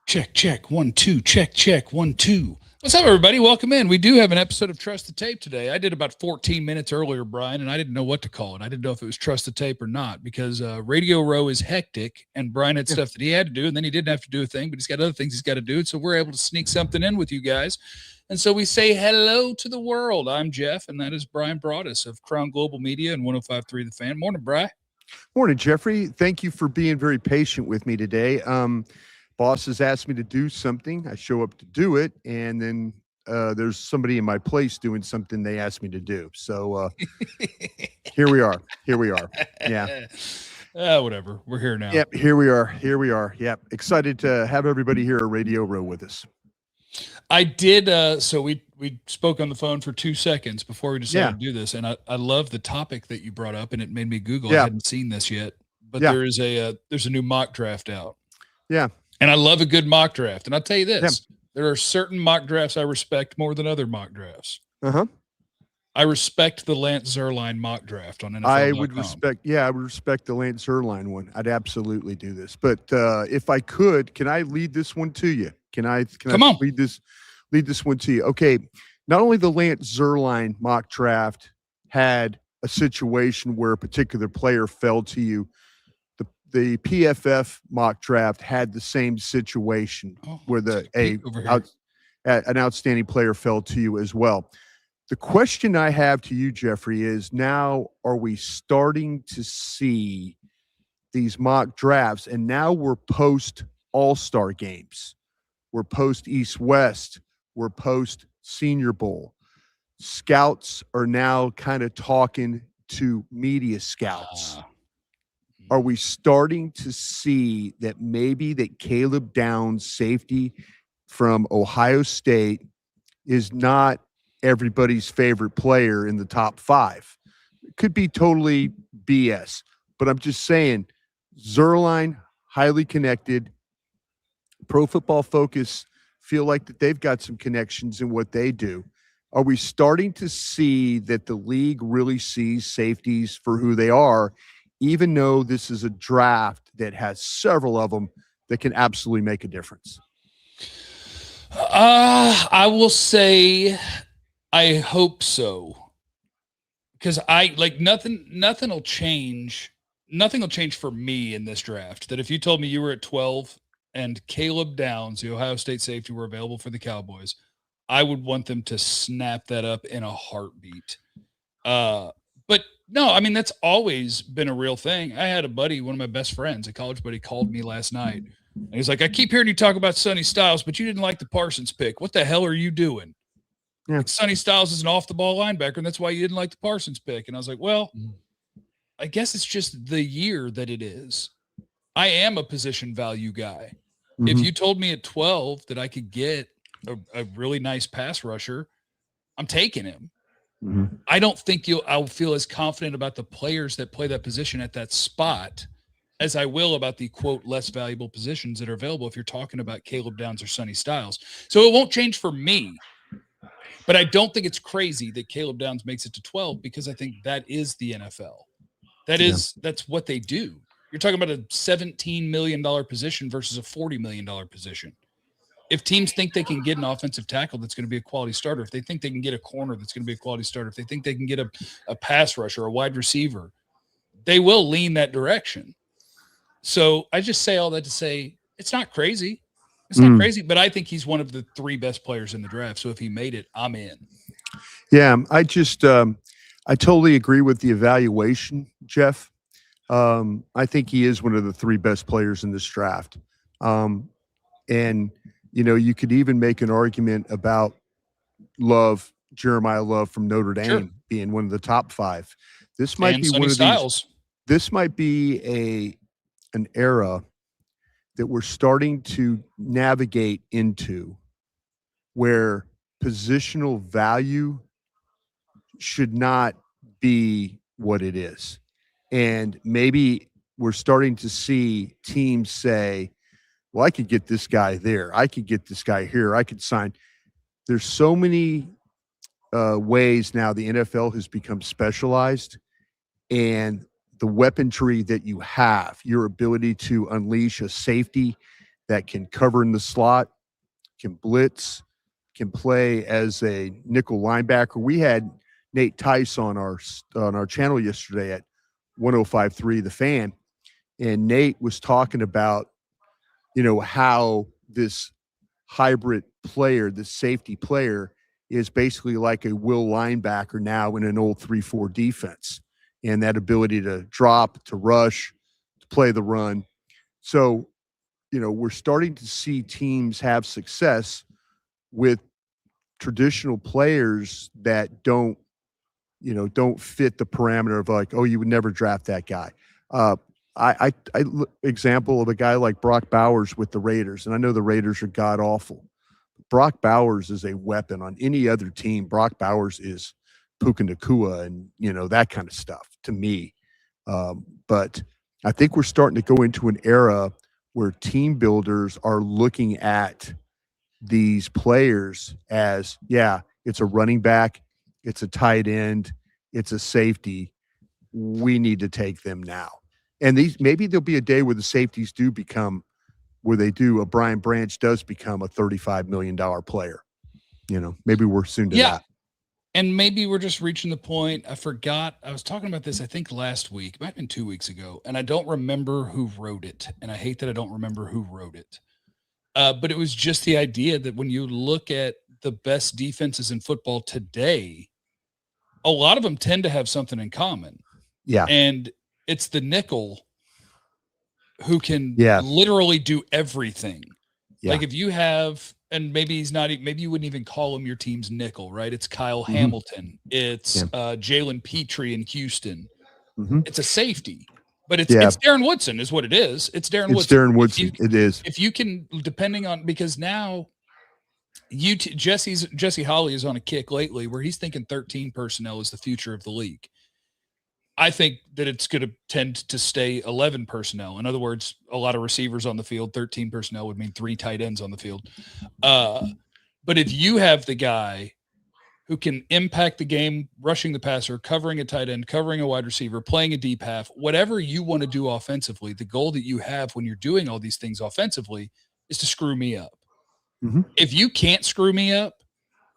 Check, check, 1, 2, check, check, 1, 2. What's up, everybody? Welcome in. We do have an episode of Trust the Tape today. I did about 14 minutes earlier, Bryan, and I didn't know what to call it. I didn't know if it was Trust the Tape or not because Radio Row is hectic, and Bryan had stuff that he had to do, and then he didn't have to do a thing, but he's got other things he's got to do, so we're able to sneak something in with you guys. And so we say hello to the world. I'm Jeff, and that is Bryan Broaddus of Crown Global Media and 105.3 The Fan. Morning, Bryan. Morning, Jeffrey. Thank you for being very patient with me today. Boss has asked me to do something. I show up to do it, and then there's somebody in my place doing something they asked me to do. So here we are. Yeah. Whatever. We're here now. Yep. Here we are. Yep. Excited to have everybody here at Radio Row with us. I did. So we spoke on the phone for 2 seconds before we decided to do this, and I love the topic that you brought up, and it made me Google. I hadn't seen this yet, but there's a new mock draft out. Yeah. And I love a good mock draft. And I'll tell you this, there are certain mock drafts I respect more than other mock drafts. Uh-huh. I respect the Lance Zierlein mock draft on NFL.com. I would respect the Lance Zierlein one. I'd absolutely do this. But if I could, can I lead this one to you? Can I lead this one to you? Okay. Not only the Lance Zierlein mock draft had a situation where a particular player fell to you, the PFF mock draft had the same situation where an outstanding player fell to you as well. The question I have to you, Jeffrey, is now are we starting to see these mock drafts, and now we're post All-Star games, we're post East-West, we're post Senior Bowl. Scouts are now kind of talking to media scouts. Are we starting to see that maybe that Caleb Downs, safety from Ohio State, is not everybody's favorite player in the top 5? It could be totally BS, but I'm just saying, Zierlein, highly connected. Pro Football Focus feel like that they've got some connections in what they do. Are we starting to see that the league really sees safeties for who they are, even though this is a draft that has several of them that can absolutely make a difference? I will say I hope so. Because nothing will change. Nothing will change for me in this draft. That if you told me you were at 12 and Caleb Downs, the Ohio State safety, were available for the Cowboys, I would want them to snap that up in a heartbeat. But no, I mean, that's always been a real thing. I had a buddy, one of my best friends, a college buddy, called me last night. And he's like, I keep hearing you talk about Sonny Styles, but you didn't like the Parsons pick. What the hell are you doing? Yeah. Like, Sonny Styles is an off-the-ball linebacker, and that's why you didn't like the Parsons pick. And I was like, well, I guess it's just the year that it is. I am a position value guy. Mm-hmm. If you told me at 12 that I could get a really nice pass rusher, I'm taking him. Mm-hmm. I don't think I'll feel as confident about the players that play that position at that spot as I will about the, quote, less valuable positions that are available if you're talking about Caleb Downs or Sonny Styles. So it won't change for me. But I don't think it's crazy that Caleb Downs makes it to 12 because I think that is the NFL. That's what they do. You're talking about a $17 million position versus a $40 million position. If teams think they can get an offensive tackle that's going to be a quality starter, if they think they can get a corner that's going to be a quality starter, if they think they can get a pass rusher, a wide receiver, they will lean that direction. So I just say all that to say it's not crazy. It's not crazy, but I think he's one of the 3 best players in the draft. So if he made it, I'm in. Yeah, I totally agree with the evaluation, Jeff. I think he is one of the 3 best players in this draft. And you could even make an argument about Jeremiah Love from Notre Dame being one of the top 5. This might be one of these. This might be an era that we're starting to navigate into where positional value should not be what it is. And maybe we're starting to see teams say, well, I could get this guy there. I could get this guy here. I could sign. There's so many ways now the NFL has become specialized, and the weaponry that you have, your ability to unleash a safety that can cover in the slot, can blitz, can play as a nickel linebacker. We had Nate Tice on our channel yesterday at 105.3 The Fan, and Nate was talking about, how this hybrid player, this safety player, is basically like a will linebacker now in an old 3-4 defense, and that ability to drop, to rush, to play the run. So, we're starting to see teams have success with traditional players that don't fit the parameter of like, oh, you would never draft that guy. Example of a guy like Brock Bowers with the Raiders, and I know the Raiders are god awful. Brock Bowers is a weapon on any other team. Brock Bowers is Puka Nacua and that kind of stuff to me. But I think we're starting to go into an era where team builders are looking at these players as, it's a running back, it's a tight end, it's a safety. We need to take them now. And maybe there'll be a day where the safeties do become, a Brian Branch does become a $35 million player. Maybe we're soon to that. And maybe we're just reaching the point. I forgot. I was talking about this, I think last week, it might have been 2 weeks ago, and I don't remember who wrote it. And I hate that I don't remember who wrote it. But it was just the idea that when you look at the best defenses in football today, a lot of them tend to have something in common. Yeah. And it's the nickel who can literally do everything. Yeah. Like if you have, and maybe you wouldn't even call him your team's nickel, right? It's Kyle Hamilton. It's Jalen Petrie in Houston. It's a safety, but it's Darren Woodson is what it is. It's Darren Woodson. It is. If you can, depending on, because now Jesse Holley is on a kick lately where he's thinking 13 personnel is the future of the league. I think that it's going to tend to stay 11 personnel. In other words, a lot of receivers on the field, 13 personnel would mean 3 tight ends on the field. But if you have the guy who can impact the game, rushing the passer, covering a tight end, covering a wide receiver, playing a deep half, whatever you want to do offensively, the goal that you have when you're doing all these things offensively is to screw me up. If you can't screw me up,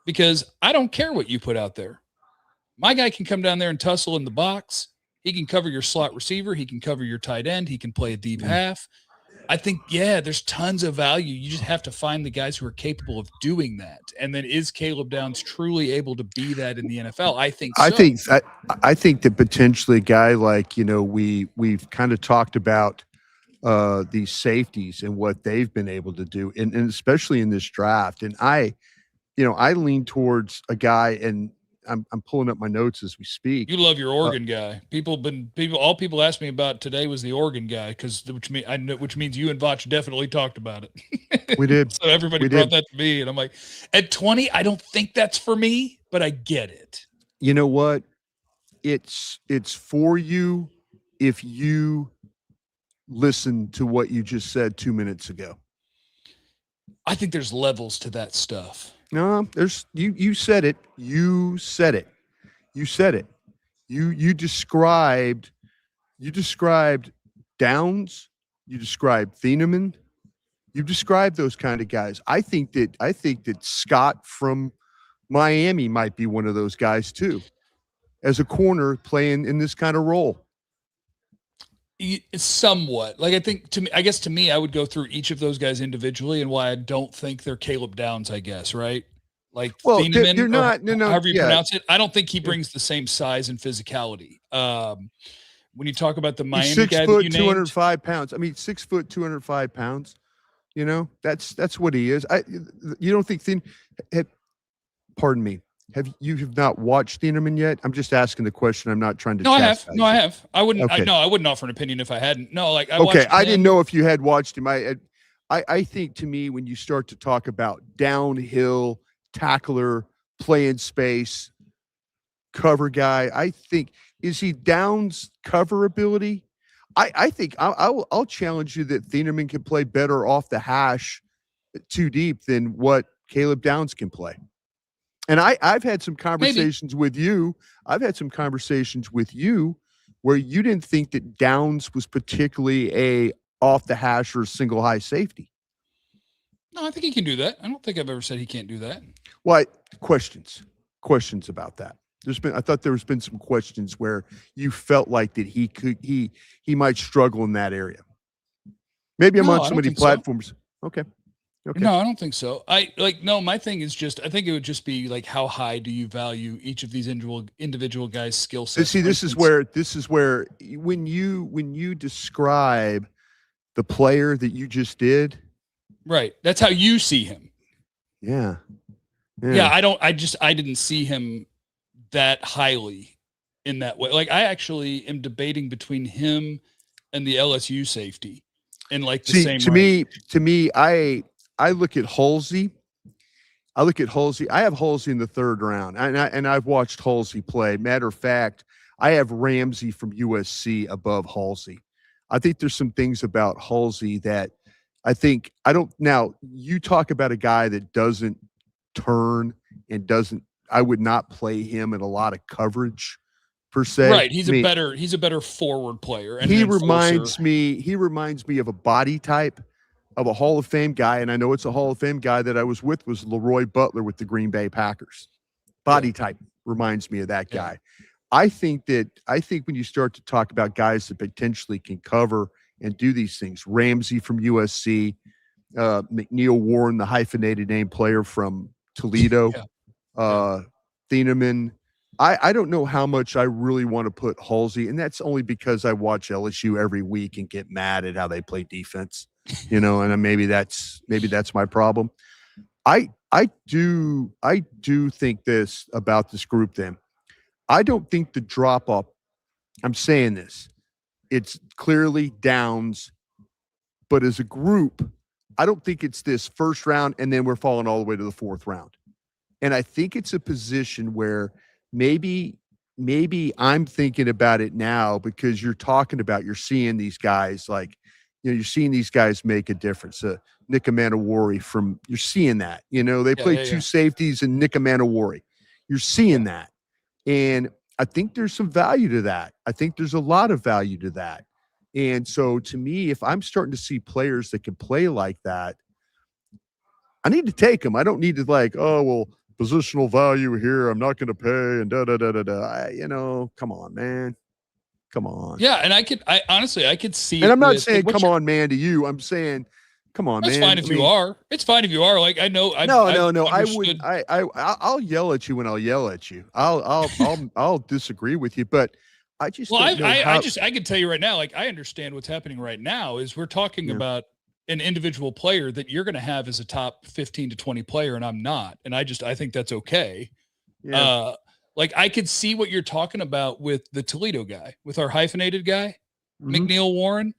because I don't care what you put out there. My guy can come down there and tussle in the box. He can cover your slot receiver. He can cover your tight end. He can play a deep half. I think, there's tons of value. You just have to find the guys who are capable of doing that. And then is Caleb Downs truly able to be that in the NFL? I think so. I think that potentially a guy like, we've kind of talked about these safeties and what they've been able to do, and especially in this draft. And I lean towards a guy, and I'm pulling up my notes as we speak. You love your Oregon guy. All people asked me about today was the Oregon guy, which means you and Vach definitely talked about it. We did. So everybody brought that to me, and I'm like, at 20, I don't think that's for me, but I get it. You know what? It's for you if you listen to what you just said 2 minutes ago. I think there's levels to that stuff. No, there's you said it. You said it. You described Downs, you described Thieneman, you described those kind of guys. I think that Scott from Miami might be one of those guys too, as a corner playing in this kind of role. Somewhat. Like to me, I would go through each of those guys individually and why I don't think they're Caleb Downs, I guess, right? Like, well, they're not, however you pronounce it. I don't think he brings the same size and physicality. When you talk about the Miami guy that you 205 pounds. I mean, 6 foot, 205 pounds. That's what he is. You don't think pardon me. You have not watched Thieneman yet? I'm just asking the question. I'm not trying to. No, I have. No, I have. I wouldn't. Okay. I wouldn't offer an opinion if I hadn't. No, like I didn't know if you had watched him. I think to me, when you start to talk about downhill tackler, play in space, cover guy, I think, is he Downs cover ability? I think I'll challenge you that Thieneman can play better off the hash too deep than what Caleb Downs can play. And I've had some conversations with you. I've had some conversations with you where you didn't think that Downs was particularly a off the hash or single high safety. No, I think he can do that. I don't think I've ever said he can't do that. Why? Questions about that. I thought there's been some questions where you felt like that he might struggle in that area. Maybe I'm on so many platforms. So. Okay. No, I don't think so. My thing is just, I think it would just be like, how high do you value each of these individual guys' skill sets? See, this is where when you describe the player that you just did, right? That's how you see him. Yeah. I didn't see him that highly in that way. Like, I actually am debating between him and the LSU safety in like the same range. To me, I look at Halsey. I have Halsey in the third round, and I've watched Halsey play. Matter of fact, I have Ramsey from USC above Halsey. I think there's some things about Halsey that now you talk about a guy that doesn't turn and doesn't. I would not play him in a lot of coverage per se. Right. He's a better forward player. And he reminds me of a body type of a Hall of Fame guy, and I know it's a Hall of Fame guy that I was Leroy Butler with the Green Bay Packers. Body type reminds me of that guy. I think when you start to talk about guys that potentially can cover and do these things, Ramsey from USC, McNeil Warren, the hyphenated name player from Toledo, Thieneman. I don't know how much I really want to put Halsey, and that's only because I watch LSU every week and get mad at how they play defense. And maybe that's my problem. I do think this about this group then. I don't think the drop off, I'm saying this, it's clearly Downs, but as a group, I don't think it's this first round and then we're falling all the way to the fourth round. And I think it's a position where maybe I'm thinking about it now because you're seeing these guys like, you're seeing these guys make a difference. Nick Amanawari you're seeing that. They play two safeties and Nick Amanawari. You're seeing that. And I think there's some value to that. I think there's a lot of value to that. And so to me, if I'm starting to see players that can play like that, I need to take them. I don't need to positional value here. I'm not going to pay and come on, man. Come on. Yeah, and I honestly could see. And I'm not saying come on, man, to you. I'm saying, come on, man. It's fine if you are. It's fine if you are. Like, I know. No. I wouldn't. I'll yell at you when I'll yell at you. I'll disagree with you, but I just. Well, I can tell you right now. Like, I understand what's happening right now. Is we're talking about an individual player that you're going to have as a top 15 to 20 player, and I'm not. And I think that's okay. Yeah. Like, I could see what you're talking about with the Toledo guy, with our hyphenated guy, McNeil Warren,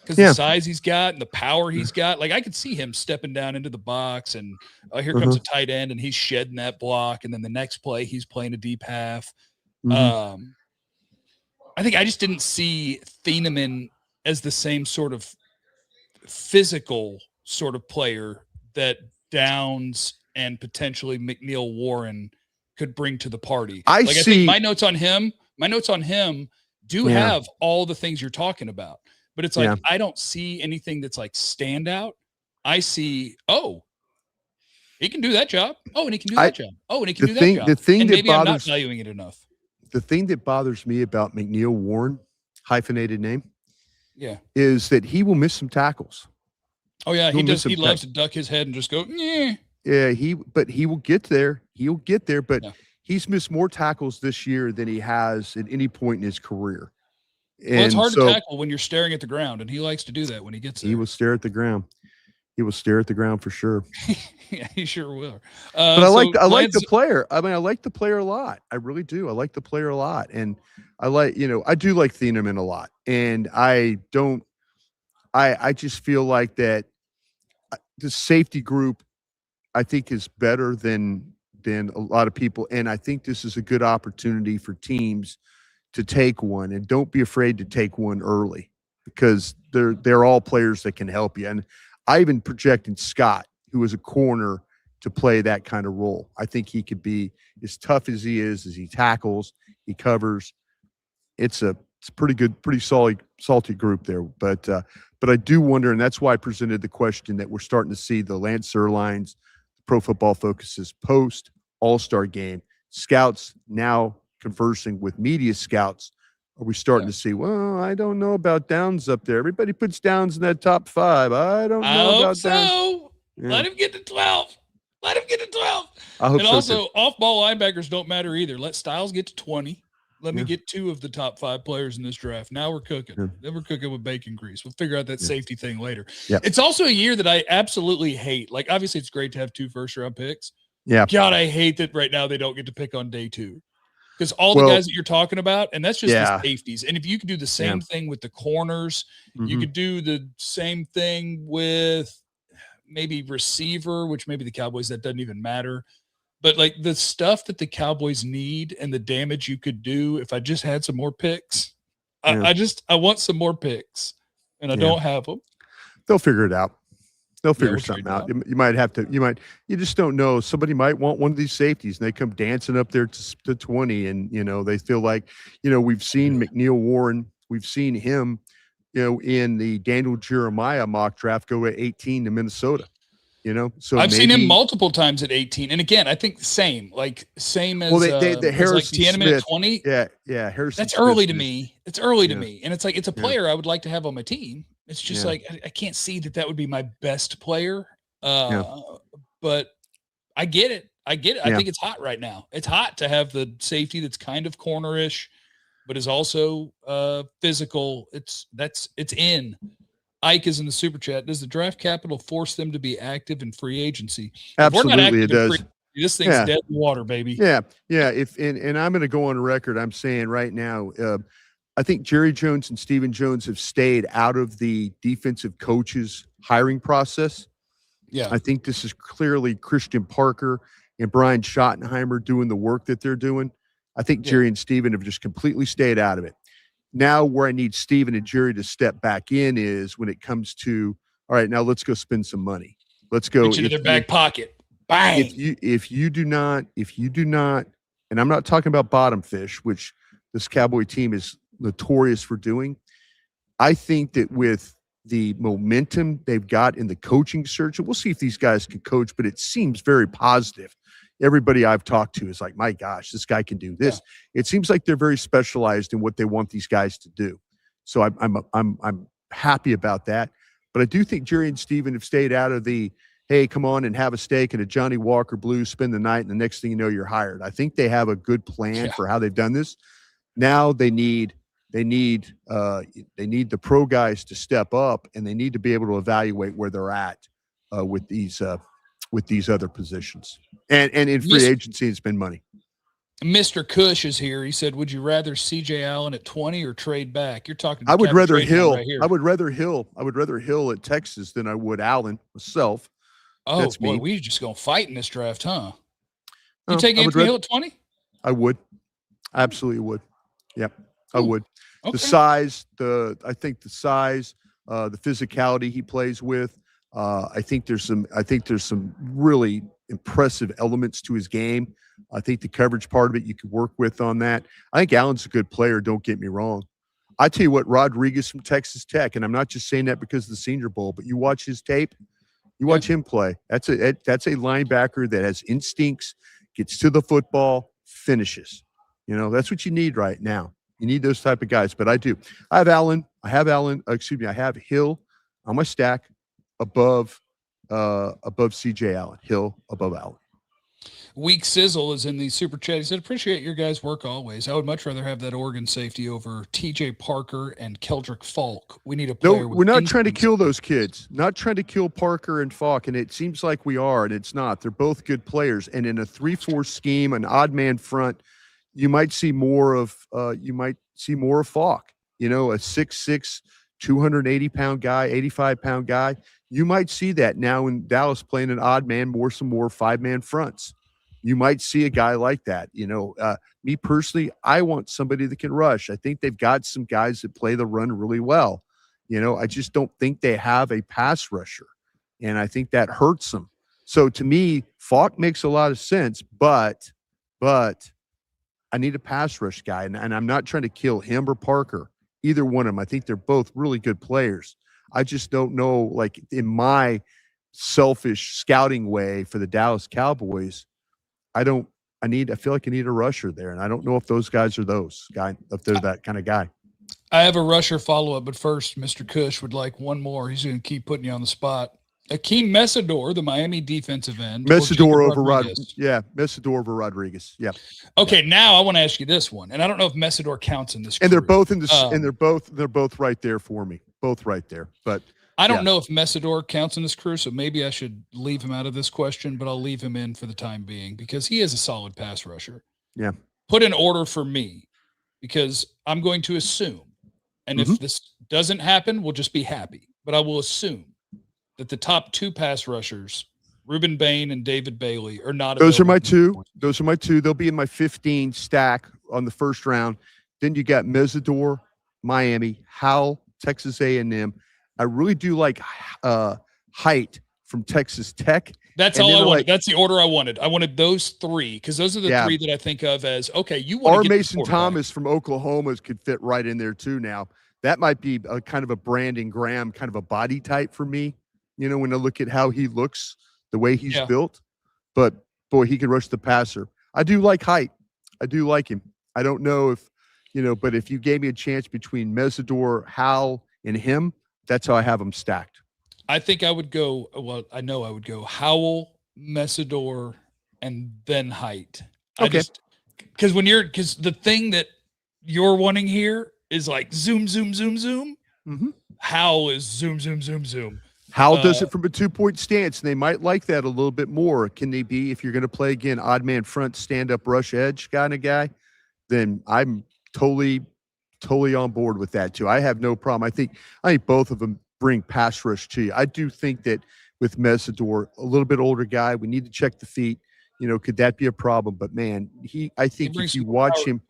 because the size he's got and the power he's got. Like, I could see him stepping down into the box, and here comes a tight end, and he's shedding that block, and then the next play he's playing a deep half. I think I just didn't see Thieneman as the same sort of physical sort of player that Downs and potentially McNeil Warren could bring to the party. I think my notes on him do have all the things you're talking about, but it's like, I don't see anything that's like standout. I see, he can do that job. Oh, and he can do that job. Oh, and he can do that job. The thing and that maybe I'm not valuing it enough. The thing that bothers me about McNeil Warren, hyphenated name, is that he will miss some tackles. Oh yeah, he does. He loves to duck his head and just go, yeah. Yeah, but he will get there. He'll get there, but he's missed more tackles this year than he has at any point in his career. And it's hard to tackle when you're staring at the ground, and he likes to do that when he gets there. He will stare at the ground. He will stare at the ground for sure. Yeah, he sure will. But I like the player. I mean, I like the player a lot. I really do. I like the player a lot, and I do like Thieneman a lot. And I just feel like that the safety group, I think, is better than a lot of people. And I think this is a good opportunity for teams to take one, and don't be afraid to take one early because they're all players that can help you. And I even projected Scott, who is a corner, to play that kind of role. I think he could be as tough as he is, as he tackles, he covers. It's a it's a pretty good, pretty salty group there. But I do wonder, and that's why I presented the question that we're starting to see the Lance Zierleins, Pro Football Focus's post All-Star game, scouts now conversing with media scouts. Are we starting to see, well, I don't know about Downs up there. Everybody puts Downs in that top 5. I don't know about Downs. Yeah. Let him get to 12. Let him get to 12. I hope and so also, too. off-ball linebackers don't matter either. Let Styles get to 20. Let me get 2 of the top 5 players in this draft. Now we're cooking. Then we're cooking with bacon grease. We'll figure out that safety thing later. It's also a year that I absolutely hate. Like, obviously, it's great to have 2 first-round picks. Yeah. God, I hate that right now they don't get to pick on day 2. Because all the guys that you're talking about, and that's just the safeties. And if you could do the same thing with the corners, you could do the same thing with maybe receiver, which maybe the Cowboys, that doesn't even matter. But like the stuff that the Cowboys need and the damage you could do if I just had some more picks. I want some more picks, and I don't have them. They'll figure it out. They'll figure something out. You might have to, you just don't know. Somebody might want one of these safeties and they come dancing up there to 20 and, they feel like, we've seen McNeil Warren. We've seen him, in the Daniel Jeremiah mock draft go at 18 to Minnesota, so I've seen him multiple times at 18. And again, I think same as the Harrison Tiananmen Smith, at 20. Yeah. Harrison That's Smith early to me. It's early to me. And it's like, it's a player I would like to have on my team. It's just like, I can't see that would be my best player. But I get it. I think it's hot right now. It's hot to have the safety that's kind of cornerish, but is also physical. It's in. Ike is in the super chat. Does the draft capital force them to be active in free agency? Absolutely, it does. This thing's dead in the water, baby. Yeah. If and I'm going to go on record. I'm saying right now, I think Jerry Jones and Stephen Jones have stayed out of the defensive coaches hiring process. Yeah. I think this is clearly Christian Parker and Brian Schottenheimer doing the work that they're doing. I think Jerry and Stephen have just completely stayed out of it. Now where I need Stephen and Jerry to step back in is when it comes to, all right, now let's go spend some money. Let's go into their back pocket. Bang. If you do not, and I'm not talking about bottom fish, which this Cowboy team is notorious for doing. I think that with the momentum they've got in the coaching search, and we'll see if these guys can coach, but it seems very positive. Everybody I've talked to is like, my gosh, this guy can do this. Yeah. It seems like they're very specialized in what they want these guys to do. So I'm happy about that. But I do think Jerry and Stephen have stayed out of the, hey, come on and have a steak and a Johnny Walker Blue, spend the night, and the next thing you know, you're hired. I think they have a good plan for how they've done this. Now they need the pro guys to step up, and they need to be able to evaluate where they're at with these other positions. And in free agency, it's been money. Mr. Cush is here. He said, "Would you rather C.J. Allen at 20 or trade back?" You're talking. I would rather Hill. Right here. I would rather Hill at Texas than I would Allen myself. Oh, that's boy, we just gonna fight in this draft, huh? You take Anthony Hill at 20? I would. I absolutely would. Yep, I would. Okay. The size, the physicality he plays with. I think there's some really impressive elements to his game. I think the coverage part of it you could work with on that. I think Allen's a good player. Don't get me wrong. I tell you what, Rodriguez from Texas Tech, and I'm not just saying that because of the Senior Bowl, but you watch his tape, you watch him play. That's a linebacker that has instincts, gets to the football, finishes. That's what you need right now. You need those type of guys. But I do. I have Hill on my stack above CJ Allen. Hill above Allen. Weak Sizzle is in the super chat. He said, "Appreciate your guys' work always. I would much rather have that Oregon safety over TJ Parker and Keldrick Falk. We need a player." No, we're not trying to kill those kids. Not trying to kill Parker and Falk, and it seems like we are, and it's not. They're both good players. And in a 3-4 scheme, an odd man front, you might see more of Falk. A 6'6", 280-pound guy, 85-pound guy. You might see that now in Dallas playing an odd man, some more 5-man fronts. You might see a guy like that. Me personally, I want somebody that can rush. I think they've got some guys that play the run really well. I just don't think they have a pass rusher, and I think that hurts them. So to me, Falk makes a lot of sense, but I a pass rush guy, and I'm not trying to kill him or Parker, either one of them. I think they're both really good players. I just don't know, like in my selfish scouting way for the Dallas Cowboys, I feel like I need a rusher there, and I don't know if those guys are if they're that kind of guy. I have a rusher follow-up, but first, Mr. Cush would like one more. He's going to keep putting you on the spot. Akeem Mesidor, the Miami defensive end. Mesidor over Rodriguez. Yeah, Mesidor over Rodriguez. Yeah. Okay, now I want to ask you this one, and I don't know if Mesidor counts in this. And they're both in this, and they're both right there for me. Both right there, but I don't know if Mesidor counts in this crew, so maybe I should leave him out of this question, but I'll leave him in for the time being because he is a solid pass rusher. Yeah. Put an order for me because I'm going to assume, and if this doesn't happen, we'll just be happy, but I will assume that the top 2 pass rushers, Ruben Bain and David Bailey, are not. Those are my 2. Those are my 2. They'll be in my 15 stack on the first round. Then you got Mesidor, Miami, Howell, Texas A&M. I really do like Height from Texas Tech. That's all I wanted. That's the order I wanted. I wanted those 3 because those are the 3 that I think of as, okay, you want to get Mason Thomas from Oklahoma could fit right in there too now. That might be a kind of a Brandon Graham kind of a body type for me, when I look at how he looks, the way he's built. But, boy, he can rush the passer. I do like Height. I do like him. I don't know if, but if you gave me a chance between Mesidor, Howell, and him, that's how I have them stacked. I think I would go, I know I would go Howell, Mesidor, and then Height. Okay. Because the thing that you're wanting here is like zoom, zoom, zoom, zoom. Howell is zoom, zoom, zoom, zoom. Howell does it from a 2-point stance, and they might like that a little bit more. Can they be, if you're going to play again, odd man front, stand up, rush edge kind of guy, then I'm totally on board with that too. I have no problem. I think both of them bring pass rush to you. I do think that with Mesidor, a little bit older guy, we need to check the feet. Could that be a problem? But man, I think if you watch him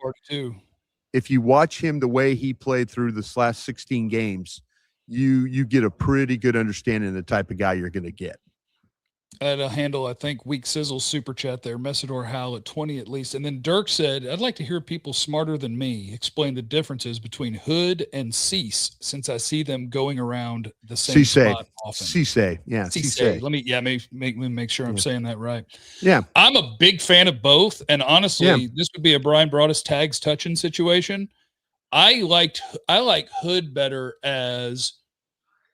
the way he played through this last 16 games, you get a pretty good understanding of the type of guy you're going to get. At a handle, I think Weak Sizzle super chat there, Mesidor Howell at 20 at least. And then Dirk said, I'd like to hear people smarter than me explain the differences between Hood and Cease, since I see them going around the same spot often. Cisse, yeah. Cisse. Let me make sure I'm saying that right. Yeah. I'm a big fan of both. And honestly, this would be a Bryan Broaddus tags touching situation. I like Hood better as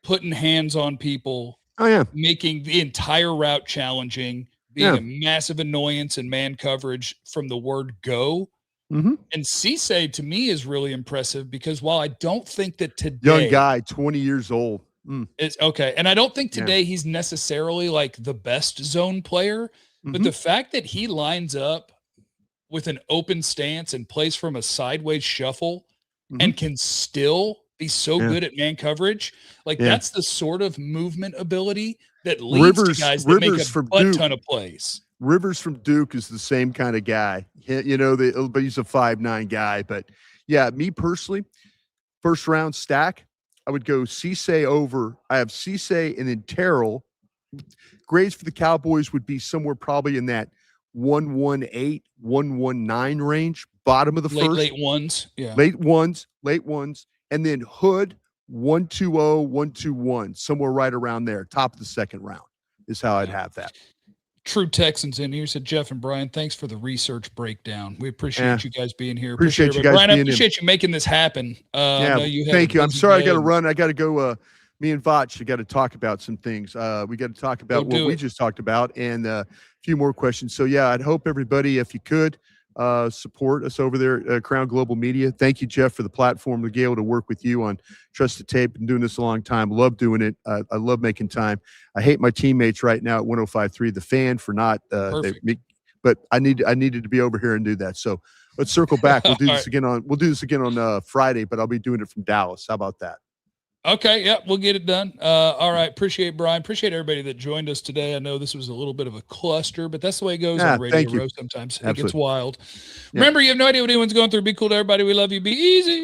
putting hands on people. Oh, yeah. Making the entire route challenging, being a massive annoyance in man coverage from the word go. And Cisse, to me, is really impressive because while I don't think that today... Young guy, 20 years old. It's okay. And I don't think today he's necessarily like the best zone player, but the fact that he lines up with an open stance and plays from a sideways shuffle and can still... be so good at man coverage. That's the sort of movement ability that leads to guys that make a butt ton of plays. Rivers from Duke is the same kind of guy, but he's a 5'9" guy. But yeah, me personally, first round stack, I would go Cisse over. I have Cisse and then Terrell. Grades for the Cowboys would be somewhere probably in that 118, 119 range, bottom of the first. Late ones. Yeah. Late ones. And then Hood, 120, 121, somewhere right around there. Top of the second round is how I'd have that. True Texans in here said, Jeff and Bryan, thanks for the research breakdown. We appreciate you guys being here. Appreciate you guys Bryan, being I appreciate you making this happen. Thank you. I'm sorry I got to run. I got to go. Me and Vach, we got to talk about some things. We got to talk about what we just talked about and a few more questions. So, yeah, I'd hope everybody, if you could, support us over there at Crown Global Media. Thank you, Jeff, for the platform to be able to work with you on Trusted Tape. Been doing this a long time. Love doing it. I love making time. I hate my teammates right now at 105.3 The Fan for not but I needed to be over here and do that. So let's circle back. We'll do this again on Friday, but I'll be doing it from Dallas. How about that? Okay, yeah, we'll get it done. All right, appreciate Bryan. Appreciate everybody that joined us today. I know this was a little bit of a cluster, but that's the way it goes on Radio Row sometimes. It gets wild. Remember, you have no idea what anyone's going through. Be cool to everybody. We love you. Be easy.